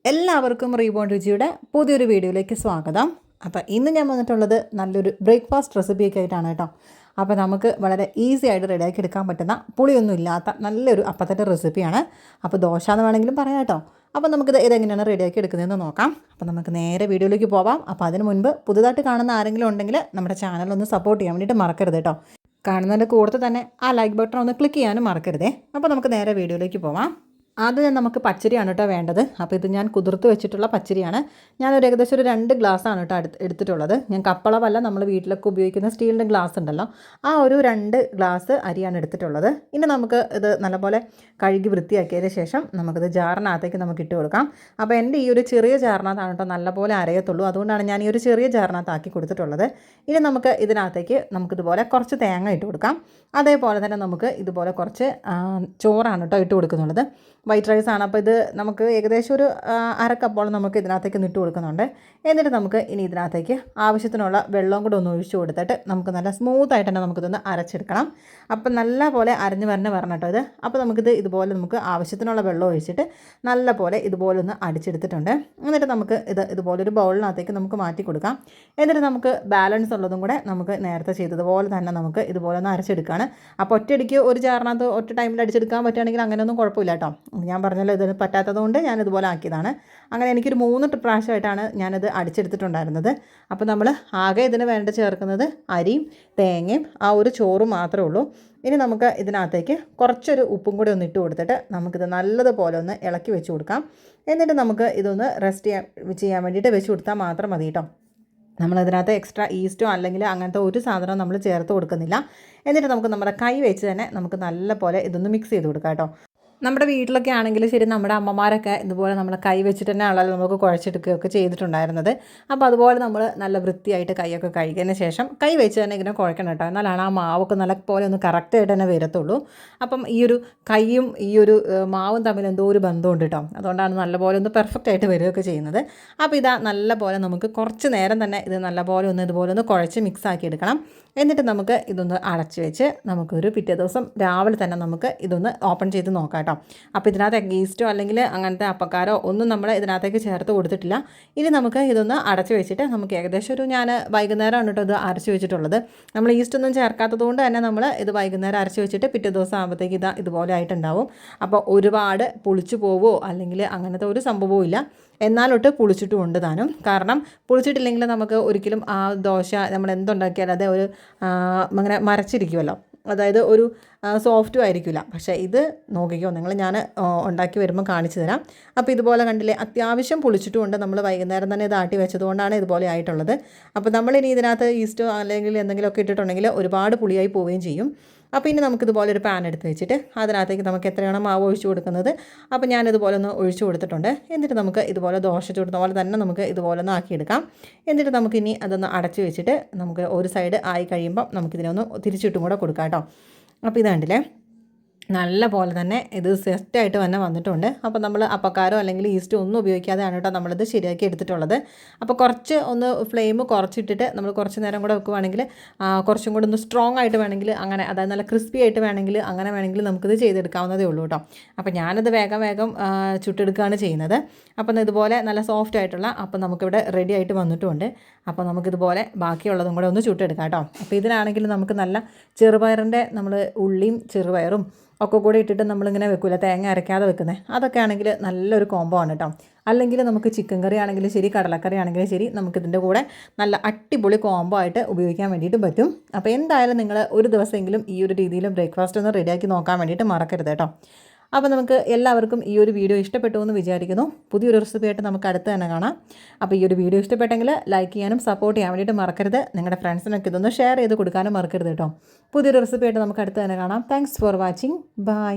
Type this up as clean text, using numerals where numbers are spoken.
എല്ലാവർക്കും റീബോൺ രുചിയുടെ പുതിയൊരു വീഡിയോയിലേക്ക് സ്വാഗതം. അപ്പോൾ ഇന്ന് ഞാൻ വന്നിട്ടുള്ളത് നല്ലൊരു ബ്രേക്ക്ഫാസ്റ്റ് റെസിപ്പിയൊക്കെ ആയിട്ടാണ് കേട്ടോ. അപ്പോൾ നമുക്ക് വളരെ ഈസി ആയിട്ട് റെഡിയാക്കി എടുക്കാൻ പറ്റുന്ന പുളിയൊന്നും ഇല്ലാത്ത നല്ലൊരു അപ്പത്തിൻ്റെ റെസിപ്പിയാണ്. അപ്പോൾ ദോശ എന്ന് വേണമെങ്കിലും പറയാം കേട്ടോ. അപ്പോൾ നമുക്കിത് ഇതെങ്ങനെയാണ് റെഡിയാക്കി എടുക്കുന്നതെന്ന് നോക്കാം. അപ്പോൾ നമുക്ക് നേരെ വീഡിയോയിലേക്ക് പോവാം. അപ്പോൾ അതിന് മുൻപ് പുതുതായിട്ട് കാണുന്ന ആരെങ്കിലും ഉണ്ടെങ്കിൽ നമ്മുടെ ചാനലൊന്ന് സപ്പോർട്ട് ചെയ്യാൻ വേണ്ടിയിട്ട് മറക്കരുത് കേട്ടോ. കാണുന്നതിൻ്റെ കൂടെ തന്നെ ആ ലൈക്ക് ബട്ടൺ ഒന്ന് ക്ലിക്ക് ചെയ്യാനും മറക്കരുതേ. അപ്പോൾ നമുക്ക് നേരെ വീഡിയോയിലേക്ക് പോവാം. ആദ്യം നമുക്ക് പച്ചരിയാണ് കേട്ടോ വേണ്ടത്. അപ്പോൾ ഇത് ഞാൻ കുതിർത്ത് വെച്ചിട്ടുള്ള പച്ചരിയാണ്. ഞാനൊരു ഏകദേശം ഒരു 2 ഗ്ലാസ്സാണ് കേട്ടോ എടുത്തിട്ടുള്ളത്. ഞാൻ കപ്പളവല്ല, നമ്മൾ വീട്ടിലൊക്കെ ഉപയോഗിക്കുന്ന സ്റ്റീലിൻ്റെ ഗ്ലാസ് ഉണ്ടല്ലോ, ആ ഒരു 2 ഗ്ലാസ് അരിയാണ് എടുത്തിട്ടുള്ളത്. ഇനി നമുക്ക് ഇത് നല്ലപോലെ കഴുകി വൃത്തിയാക്കിയതിന് ശേഷം നമുക്കിത് ജാറിനകത്തേക്ക് നമുക്ക് ഇട്ട് കൊടുക്കാം. അപ്പോൾ എൻ്റെ ഈ ഒരു ചെറിയ ജാറിനകത്താണ് കേട്ടോ നല്ലപോലെ അരയത്തുള്ളൂ. അതുകൊണ്ടാണ് ഞാൻ ഈ ഒരു ചെറിയ ജാറിനകത്താക്കി കൊടുത്തിട്ടുള്ളത്. ഇനി നമുക്ക് ഇതിനകത്തേക്ക് നമുക്കിതുപോലെ കുറച്ച് തേങ്ങ ഇട്ട് കൊടുക്കാം. അതേപോലെ തന്നെ നമുക്ക് ഇതുപോലെ കുറച്ച് ചോറാണ് കേട്ടോ ഇട്ട് കൊടുക്കുന്നുള്ളത്. വൈറ്റ് റൈസ് ആണ്. അപ്പോൾ ഇത് നമുക്ക് ഏകദേശം ഒരു 1/2 കപ്പോളം നമുക്ക് ഇതിനകത്തേക്ക് ഇട്ട് കൊടുക്കുന്നുണ്ട്. എന്നിട്ട് നമുക്ക് ഇനി ഇതിനകത്തേക്ക് ആവശ്യത്തിനുള്ള വെള്ളവും കൂടെ ഒന്ന് ഒഴിച്ച് കൊടുത്തിട്ട് നമുക്ക് നല്ല സ്മൂത്തായിട്ട് തന്നെ നമുക്കിതൊന്ന് അരച്ചെടുക്കണം. അപ്പം നല്ല പോലെ അരഞ്ഞ് വരണം കേട്ടോ ഇത്. അപ്പോൾ നമുക്കിത് ഇതുപോലെ നമുക്ക് ആവശ്യത്തിനുള്ള വെള്ളം ഒഴിച്ചിട്ട് നല്ല പോലെ ഇതുപോലെ ഒന്ന് അടിച്ചെടുത്തിട്ടുണ്ട്. എന്നിട്ട് നമുക്ക് ഇതുപോലൊരു ബൗളിനകത്തേക്ക് നമുക്ക് മാറ്റി കൊടുക്കാം. എന്നിട്ട് നമുക്ക് ബാലൻസ് ഉള്ളതും കൂടെ നമുക്ക് നേരത്തെ ചെയ്തതുപോലെ തന്നെ നമുക്ക് ഇതുപോലെ ഒന്ന് അരച്ചെടുക്കുകയാണ്. അപ്പോൾ ഒറ്റയടിക്ക് ഒരു ജാറിനകത്ത് ഒറ്റ ടൈമിൽ അടിച്ചെടുക്കാൻ പറ്റുകയാണെങ്കിൽ അങ്ങനെയൊന്നും കുഴപ്പമില്ല കേട്ടോ. ഞാൻ പറഞ്ഞല്ലോ ഇതിന് പറ്റാത്തതുകൊണ്ട് ഞാൻ ഇതുപോലെ ആക്കിയതാണ്. അങ്ങനെ എനിക്കൊരു 3 പ്രാവശ്യമായിട്ടാണ് ഞാനത് അടിച്ചെടുത്തിട്ടുണ്ടായിരുന്നത്. അപ്പോൾ നമ്മൾ ആകെ ഇതിന് വേണ്ട ചേർക്കുന്നത് അരിയും തേങ്ങയും ആ ഒരു ചോറും മാത്രമേ ഉള്ളൂ. ഇനി നമുക്ക് ഇതിനകത്തേക്ക് കുറച്ചൊരു ഉപ്പും കൂടി ഒന്ന് ഇട്ട് കൊടുത്തിട്ട് നമുക്കിത് നല്ലതുപോലെ ഒന്ന് ഇളക്കി വെച്ച് കൊടുക്കാം. എന്നിട്ട് നമുക്ക് ഇതൊന്ന് റെസ്റ്റ് ചെയ്യാൻ വേണ്ടിയിട്ട് വെച്ച് കൊടുത്താൽ മാത്രം മതി കേട്ടോ. നമ്മളതിനകത്ത് എക്സ്ട്രാ ഈസ്റ്റോ അല്ലെങ്കിൽ അങ്ങനത്തെ ഒരു സാധനവും നമ്മൾ ചേർത്ത് കൊടുക്കുന്നില്ല. എന്നിട്ട് നമുക്ക് നമ്മുടെ കൈ വെച്ച് തന്നെ നമുക്ക് നല്ല പോലെ ഇതൊന്ന് മിക്സ് ചെയ്ത് കൊടുക്കാം കേട്ടോ. നമ്മുടെ വീട്ടിലൊക്കെ ആണെങ്കിലും ശരി, നമ്മുടെ അമ്മമാരൊക്കെ ഇതുപോലെ നമ്മൾ കൈ വെച്ചിട്ട് തന്നെ ആണല്ലോ നമുക്ക് കുഴച്ചെടുക്കുകയൊക്കെ ചെയ്തിട്ടുണ്ടായിരുന്നത്. അപ്പോൾ അതുപോലെ നമ്മൾ നല്ല വൃത്തിയായിട്ട് കൈയൊക്കെ കഴുകിയതിന് ശേഷം കൈ വെച്ച് തന്നെ ഇങ്ങനെ കുഴക്കണം കേട്ടോ. എന്നാലാണ് ആ മാവൊക്കെ നല്ല പോലെ ഒന്ന് കറക്റ്റായിട്ട് തന്നെ വരത്തുള്ളൂ. അപ്പം ഈ ഒരു കൈയും ഈ ഒരു മാവും തമ്മിൽ എന്തോ ഒരു ബന്ധമുണ്ട് കേട്ടോ. അതുകൊണ്ടാണ് നല്ലപോലെ ഒന്ന് പെർഫെക്റ്റ് ആയിട്ട് വരികയൊക്കെ ചെയ്യുന്നത്. അപ്പോൾ ഇതാ നല്ല പോലെ നമുക്ക് കുറച്ച് നേരം തന്നെ ഇത് നല്ലപോലെ ഒന്ന് ഇതുപോലെ ഒന്ന് കുഴച്ച് മിക്സ് ആക്കി എടുക്കണം. എന്നിട്ട് നമുക്ക് ഇതൊന്ന് അടച്ച് വെച്ച് നമുക്കൊരു പിറ്റേ ദിവസം രാവിലെ തന്നെ നമുക്ക് ഇതൊന്ന് ഓപ്പൺ ചെയ്ത് നോക്കാം കേട്ടോ. അപ്പോൾ ഇതിനകത്ത് ഈസ്റ്റോ അല്ലെങ്കിൽ അങ്ങനത്തെ അപ്പക്കാരോ ഒന്നും നമ്മൾ ഇതിനകത്തേക്ക് ചേർത്ത് കൊടുത്തിട്ടില്ല. ഇനി നമുക്ക് ഇതൊന്ന് അടച്ച് വെച്ചിട്ട് നമുക്ക് ഏകദേശം ഒരു ഞാൻ വൈകുന്നേരമാണ് കേട്ടോ ഇത് അരച്ച് വെച്ചിട്ടുള്ളത്. നമ്മൾ ഈസ്റ്റൊന്നും ചേർക്കാത്തത് കൊണ്ട് തന്നെ നമ്മൾ ഇത് വൈകുന്നേരം അരച്ച് വെച്ചിട്ട് പിറ്റേ ദിവസം ആകുമ്പോഴത്തേക്ക് ഇതുപോലെ ആയിട്ടുണ്ടാവും. അപ്പോൾ ഒരുപാട് പുളിച്ചു പോവോ അല്ലെങ്കിൽ അങ്ങനത്തെ ഒരു സംഭവവും ഇല്ല. എന്നാലൊട്ട് പുളിച്ചിട്ടും ഉണ്ട് താനും. കാരണം പുളിച്ചിട്ടില്ലെങ്കിൽ നമുക്ക് ഒരിക്കലും ആ ദോശ നമ്മൾ എന്തുണ്ടാക്കിയാലും അതേ ഒരു അങ്ങനെ മരച്ചിരിക്കുമല്ലോ, അതായത് ഒരു സോഫ്റ്റും ആയിരിക്കില്ല. പക്ഷേ ഇത് നോക്കിക്കോ നിങ്ങൾ, ഞാൻ ഉണ്ടാക്കി വരുമ്പോൾ കാണിച്ചു തരാം. അപ്പോൾ ഇതുപോലെ കണ്ടില്ലേ, അത്യാവശ്യം പുളിച്ചിട്ടുമുണ്ട്. നമ്മൾ വൈകുന്നേരം തന്നെ ഇത് ആട്ടി വെച്ചതുകൊണ്ടാണ് ഇതുപോലെ ആയിട്ടുള്ളത്. അപ്പോൾ നമ്മളിനി ഇതിനകത്ത് ഈസ്റ്റോ അല്ലെങ്കിൽ എന്തെങ്കിലുമൊക്കെ ഇട്ടിട്ടുണ്ടെങ്കിൽ ഒരുപാട് പുളിയായി പോവുകയും ചെയ്യും. അപ്പോൾ ഇനി നമുക്കിതുപോലെ ഒരു പാൻ എടുത്ത് വെച്ചിട്ട് അതിനകത്തേക്ക് നമുക്ക് എത്രയാണോ മാവ് ഒഴിച്ച് കൊടുക്കുന്നത് അപ്പോൾ ഞാനിതുപോലെ ഒന്ന് ഒഴിച്ച് കൊടുത്തിട്ടുണ്ട്. എന്നിട്ട് നമുക്ക് ഇതുപോലെ ദോശ ചുടുന്ന പോലെ തന്നെ നമുക്ക് ഇതുപോലെ ഒന്ന് ആക്കിയെടുക്കാം. എന്നിട്ട് നമുക്കിനി അതൊന്ന് അടച്ച് വെച്ചിട്ട് നമുക്ക് ഒരു സൈഡ് ആയി കഴിയുമ്പോൾ നമുക്കിതിനൊന്ന് തിരിച്ചിട്ടും കൂടെ കൊടുക്കാം കേട്ടോ. അപ്പോൾ ഇത് കണ്ടില്ലേ, നല്ല പോലെ തന്നെ ഇത് സെറ്റായിട്ട് തന്നെ വന്നിട്ടുണ്ട്. അപ്പോൾ നമ്മൾ അപ്പക്കാരോ അല്ലെങ്കിൽ ഈസ്റ്റോ ഒന്നും ഉപയോഗിക്കാതെയാണ് കേട്ടോ നമ്മളിത് ശരിയാക്കി എടുത്തിട്ടുള്ളത്. അപ്പോൾ കുറച്ച് ഒന്ന് ഫ്ലെയിം കുറച്ചിട്ടിട്ട് നമ്മൾ കുറച്ച് നേരം കൂടെ വെക്കുവാണെങ്കിൽ കുറച്ചും കൂടെ ഒന്ന് സ്ട്രോങ് ആയിട്ട് വേണമെങ്കിൽ അങ്ങനെ, അതായത് നല്ല ക്രിസ്പി ആയിട്ട് വേണമെങ്കിൽ അങ്ങനെ വേണമെങ്കിൽ നമുക്കിത് ചെയ്തെടുക്കാവുന്നതേ ഉള്ളൂ കേട്ടോ. അപ്പോൾ ഞാനത് വേഗം ചുട്ടെടുക്കുകയാണ് ചെയ്യുന്നത്. അപ്പം ഇതുപോലെ നല്ല സോഫ്റ്റ് ആയിട്ടുള്ള അപ്പം നമുക്കിവിടെ റെഡി ആയിട്ട് വന്നിട്ടുമുണ്ട്. അപ്പോൾ നമുക്കിതുപോലെ ബാക്കിയുള്ളതും കൂടെ ഒന്ന് ചുട്ടെടുക്കാം കേട്ടോ. അപ്പോൾ ഇതിനാണെങ്കിൽ നമുക്ക് നല്ല ചെറുപയറിൻ്റെ നമ്മൾ ഉള്ളിയും ചെറുപയറും ഒക്കെ കൂടെ ഇട്ടിട്ട് നമ്മളിങ്ങനെ വെക്കില്ല, തേങ്ങ അരയ്ക്കാതെ വെക്കുന്നത്, അതൊക്കെ ആണെങ്കിൽ നല്ലൊരു കോംബോ ആണ് കേട്ടോ. അല്ലെങ്കിൽ നമുക്ക് ചിക്കൻ കറി ആണെങ്കിലും ശരി, കടലക്കറി ആണെങ്കിലും ശരി, നമുക്കിതിൻ്റെ കൂടെ നല്ല അടിപൊളി കോംബോ ആയിട്ട് ഉപയോഗിക്കാൻ വേണ്ടിയിട്ട് പറ്റും. അപ്പോൾ എന്തായാലും നിങ്ങൾ ഒരു ദിവസമെങ്കിലും ഈ ഒരു രീതിയിൽ ബ്രേക്ക്ഫാസ്റ്റ് ഒന്ന് റെഡിയാക്കി നോക്കാൻ വേണ്ടിയിട്ട് മറക്കരുത് കേട്ടോ. അപ്പോൾ നമുക്ക് എല്ലാവർക്കും ഈ ഒരു വീഡിയോ ഇഷ്ടപ്പെട്ടു എന്ന് വിചാരിക്കുന്നു. പുതിയൊരു റെസിപ്പിയായിട്ട് നമുക്ക് അടുത്ത് തന്നെ കാണാം. അപ്പോൾ ഈ ഒരു വീഡിയോ ഇഷ്ടപ്പെട്ടെങ്കിൽ ലൈക്ക് ചെയ്യാനും സപ്പോർട്ട് ചെയ്യാൻ വേണ്ടിയിട്ട് മറക്കരുത്. നിങ്ങളുടെ ഫ്രണ്ട്സിനൊക്കെ ഇതൊന്ന് ഷെയർ ചെയ്ത് കൊടുക്കാനും മറക്കരുത് കേട്ടോ. പുതിയൊരു റെസിപ്പിയായിട്ട് നമുക്ക് അടുത്ത് തന്നെ കാണാം. Thanks for watching. ബൈ.